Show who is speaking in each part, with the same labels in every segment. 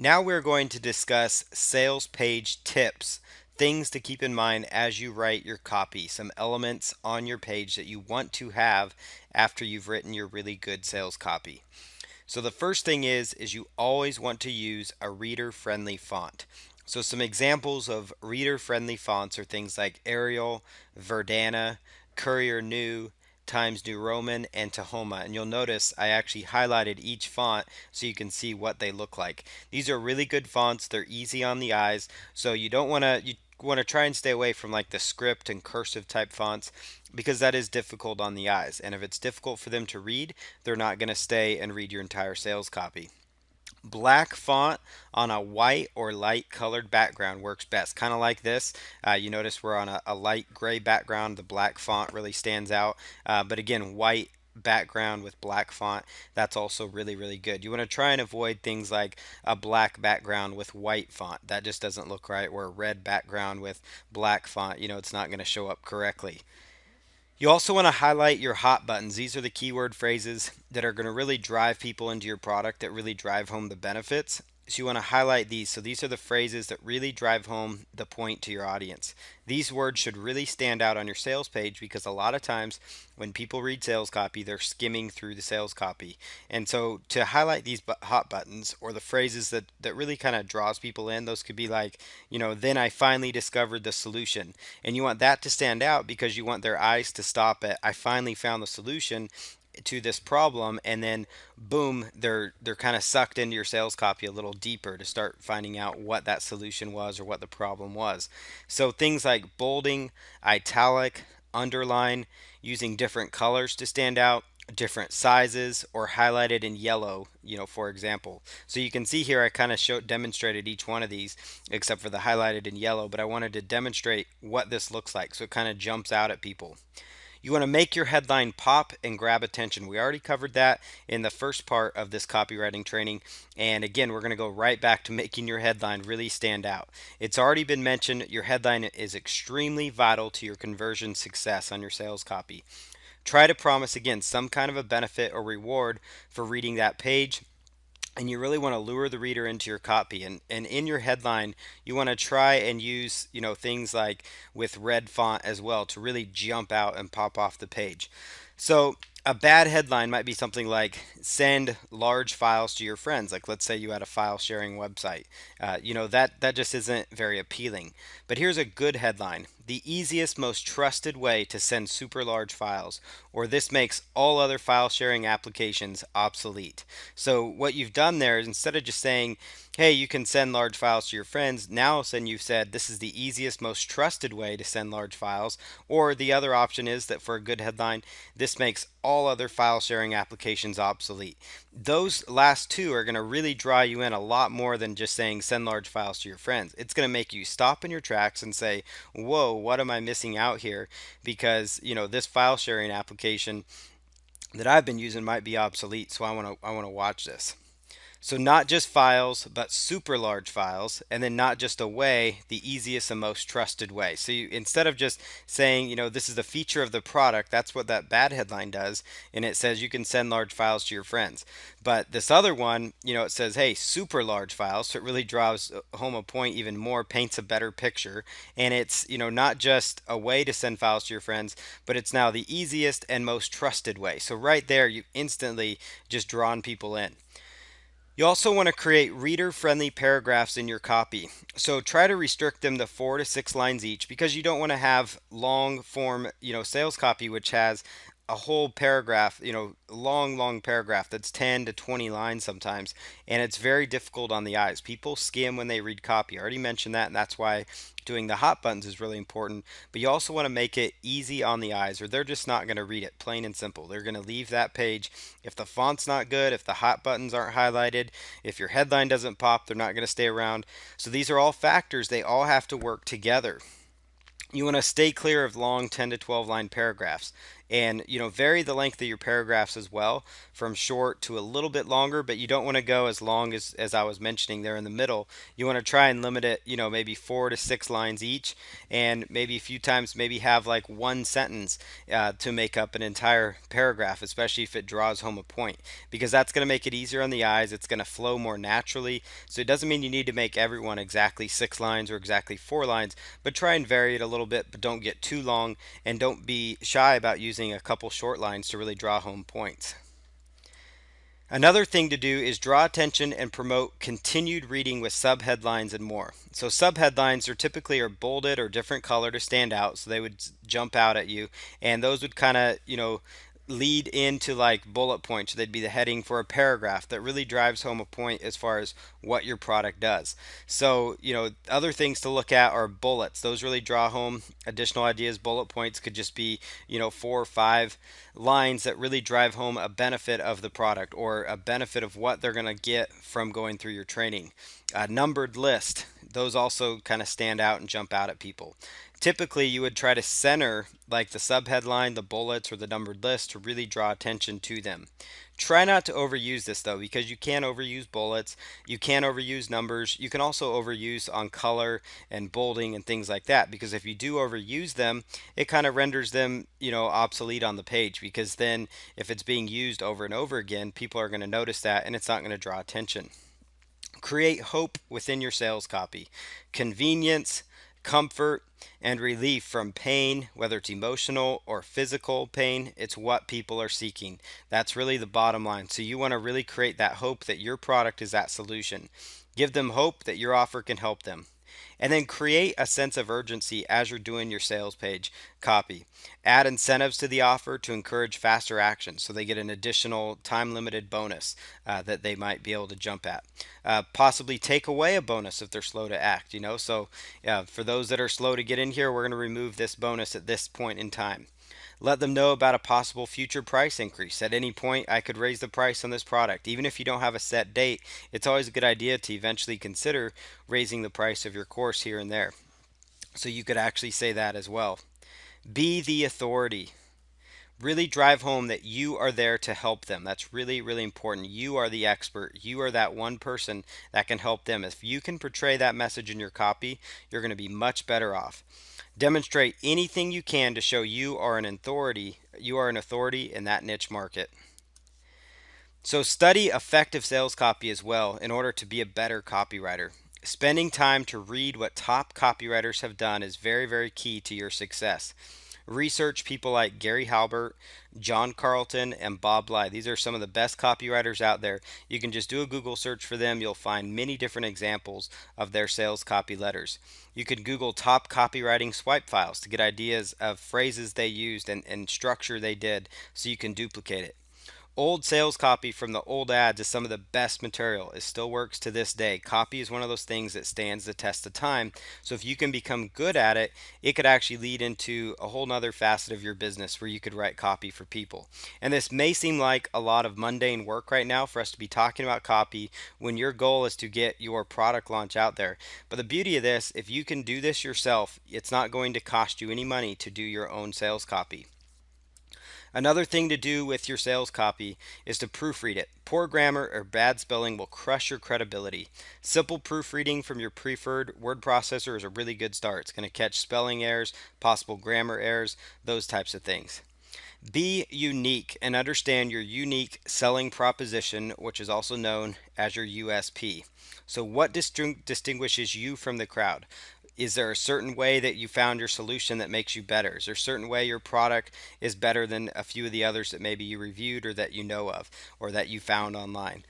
Speaker 1: Now we're going to discuss sales page tips, things to keep in mind as you write your copy, some elements on your page that you want to have after you've written your really good sales copy. So the first thing is you always want to use a reader-friendly font. So some examples of reader-friendly fonts are things like Arial, Verdana, Courier New, Times New Roman, and Tahoma. And you'll notice I actually highlighted each font so you can see what they look like. These are really good fonts. They're easy on the eyes. So you want to try and stay away from like the script and cursive type fonts because that is difficult on the eyes. And if it's difficult for them to read, they're not going to stay and read your entire sales copy. Black font on a white or light colored background works best. Kind of like this. You notice we're on a light gray background. The black font really stands out. But again, white background with black font, that's also really, really good. You want to try and avoid things like a black background with white font. That just doesn't look right. Or a red background with black font. It's not going to show up correctly. You also want to highlight your hot buttons. These are the keyword phrases that are going to really drive people into your product, that really drive home the benefits. So you want to highlight these. So these are the phrases that really drive home the point to your audience. These words should really stand out on your sales page because a lot of times when people read sales copy, they're skimming through the sales copy. And so to highlight these hot buttons or the phrases that really kind of draws people in, those could be like, then I finally discovered the solution. And you want that to stand out because you want their eyes to stop at I finally found the solution to this problem, and then boom, they're kind of sucked into your sales copy a little deeper to start finding out what that solution was or what the problem was. So things like bolding, italic, underline, using different colors to stand out, different sizes, or highlighted in yellow, for example. So you can see here I kind of demonstrated each one of these except for the highlighted in yellow, but I wanted to demonstrate what this looks like so it kind of jumps out at people. You want to make your headline pop and grab attention. We already covered that in the first part of this copywriting training. And again, we're going to go right back to making your headline really stand out. It's already been mentioned, your headline is extremely vital to your conversion success on your sales copy. Try to promise, again, some kind of a benefit or reward for reading that page, and you really want to lure the reader into your copy, and in your headline you want to try and use things like with red font as well to really jump out and pop off the page. So a bad headline might be something like send large files to your friends. Like let's say you had a file sharing website. That just isn't very appealing. But here's a good headline: the easiest, most trusted way to send super large files, or this makes all other file sharing applications obsolete. So what you've done there is, instead of just saying, hey, you can send large files to your friends, now all of a sudden you've said this is the easiest, most trusted way to send large files. Or the other option is that for a good headline, this makes all other file sharing applications obsolete. Those last two are going to really draw you in a lot more than just saying send large files to your friends. It's going to make you stop in your tracks and say, whoa, what am I missing out here? Because this file sharing application that I've been using might be obsolete, so I want to watch this. So not just files, but super large files, and then not just a way, the easiest and most trusted way. So instead of just saying, this is the feature of the product, that's what that bad headline does, and it says you can send large files to your friends. But this other one, it says, hey, super large files, so it really draws home a point even more, paints a better picture, and it's, not just a way to send files to your friends, but it's now the easiest and most trusted way. So right there, you instantly just drawn people in. You also want to create reader-friendly paragraphs in your copy. So try to restrict them to 4 to 6 lines each because you don't want to have long form, sales copy which has a whole paragraph, long paragraph that's 10 to 20 lines sometimes, and it's very difficult on the eyes. People skim when they read copy. I already mentioned that, and that's why doing the hot buttons is really important. But you also want to make it easy on the eyes, or they're just not going to read it, plain and simple. They're going to leave that page if the font's not good, if the hot buttons aren't highlighted, if your headline doesn't pop, they're not going to stay around. So these are all factors, they all have to work together. You want to stay clear of long 10 to 12 line paragraphs, and vary the length of your paragraphs as well, from short to a little bit longer, but you don't want to go as long as I was mentioning there in the middle. You want to try and limit it, maybe 4 to 6 lines each, and maybe a few times maybe have like one sentence to make up an entire paragraph, especially if it draws home a point, because that's going to make it easier on the eyes. It's going to flow more naturally. So it doesn't mean you need to make everyone exactly 6 lines or exactly 4 lines, but try and vary it a little bit, but don't get too long, and don't be shy about using a couple short lines to really draw home points. Another thing to do is draw attention and promote continued reading with subheadlines and more. So subheadlines are typically are bolded or different color to stand out, so they would jump out at you, and those would kind of, lead into like bullet points. They'd be the heading for a paragraph that really drives home a point as far as what your product does. So, other things to look at are bullets. Those really draw home additional ideas. Bullet points could just be, 4 or 5 lines that really drive home a benefit of the product or a benefit of what they're going to get from going through your training. A numbered list, those also kind of stand out and jump out at people. Typically, you would try to center like the subheadline, the bullets, or the numbered list to really draw attention to them. Try not to overuse this though, because you can overuse bullets, you can overuse numbers, you can also overuse on color and bolding and things like that, because if you do overuse them, it kind of renders them, obsolete on the page, because then if it's being used over and over again, people are going to notice that and it's not going to draw attention. Create hope within your sales copy. Convenience, comfort, and relief from pain, whether it's emotional or physical pain, it's what people are seeking. That's really the bottom line. So you want to really create that hope that your product is that solution. Give them hope that your offer can help them. And then create a sense of urgency as you're doing your sales page copy. Add incentives to the offer to encourage faster action, so they get an additional time limited bonus that they might be able to jump at. Possibly take away a bonus if they're slow to act, So for those that are slow to get in here, we're going to remove this bonus at this point in time. Let them know about a possible future price increase. At any point, I could raise the price on this product. Even if you don't have a set date, it's always a good idea to eventually consider raising the price of your course here and there. So you could actually say that as well. Be the authority. Really drive home that you are there to help them. That's really, really important. You are the expert. You are that one person that can help them. If you can portray that message in your copy, you're going to be much better off. Demonstrate anything you can to show you are an authority. You are an authority in that niche market. So study effective sales copy as well in order to be a better copywriter. Spending time to read what top copywriters have done is very, very key to your success. Research people like Gary Halbert, John Carlton, and Bob Bly. These are some of the best copywriters out there. You can just do a Google search for them. You'll find many different examples of their sales copy letters. You could Google top copywriting swipe files to get ideas of phrases they used and structure they did, so you can duplicate it. Old sales copy from the old ads is some of the best material. It still works to this day. Copy is one of those things that stands the test of time. So if you can become good at it, it could actually lead into a whole nother facet of your business where you could write copy for people. And this may seem like a lot of mundane work right now for us to be talking about copy when your goal is to get your product launch out there. But the beauty of this, if you can do this yourself, it's not going to cost you any money to do your own sales copy. Another thing to do with your sales copy is to proofread it. Poor grammar or bad spelling will crush your credibility. Simple proofreading from your preferred word processor is a really good start. It's going to catch spelling errors, possible grammar errors, those types of things. Be unique and understand your unique selling proposition, which is also known as your USP. So, what distinguishes you from the crowd? Is there a certain way that you found your solution that makes you better? Is there a certain way your product is better than a few of the others that maybe you reviewed or that you know of or that you found online?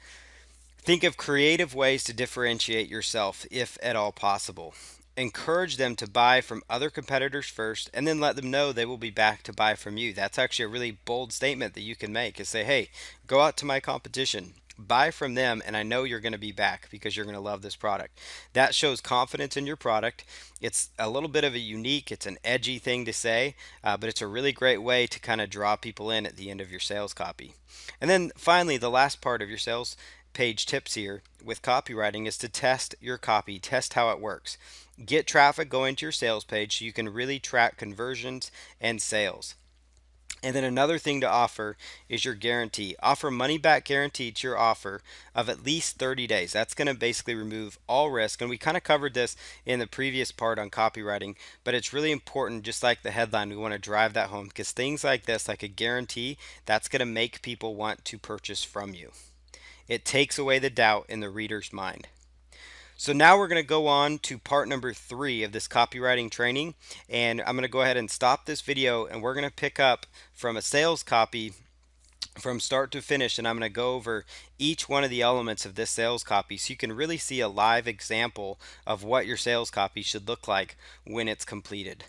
Speaker 1: Think of creative ways to differentiate yourself if at all possible. Encourage them to buy from other competitors first and then let them know they will be back to buy from you. That's actually a really bold statement that you can make, is say, hey, go out to my competition, buy from them, and I know you're going to be back because you're going to love this product. That shows confidence in your product. It's a little bit of a unique, it's an edgy thing to say, but it's a really great way to kind of draw people in at the end of your sales copy. And then finally, the last part of your sales page tips here with copywriting is to test your copy, test how it works. Get traffic going to your sales page so you can really track conversions and sales. And then another thing to offer is your guarantee. Offer money back guarantee to your offer of at least 30 days. That's going to basically remove all risk. And we kind of covered this in the previous part on copywriting, but it's really important, just like the headline, we want to drive that home because things like this, like a guarantee, that's going to make people want to purchase from you. It takes away the doubt in the reader's mind. So now we're going to go on to part number 3 of this copywriting training, and I'm going to go ahead and stop this video, and we're going to pick up from a sales copy from start to finish, and I'm going to go over each one of the elements of this sales copy so you can really see a live example of what your sales copy should look like when it's completed.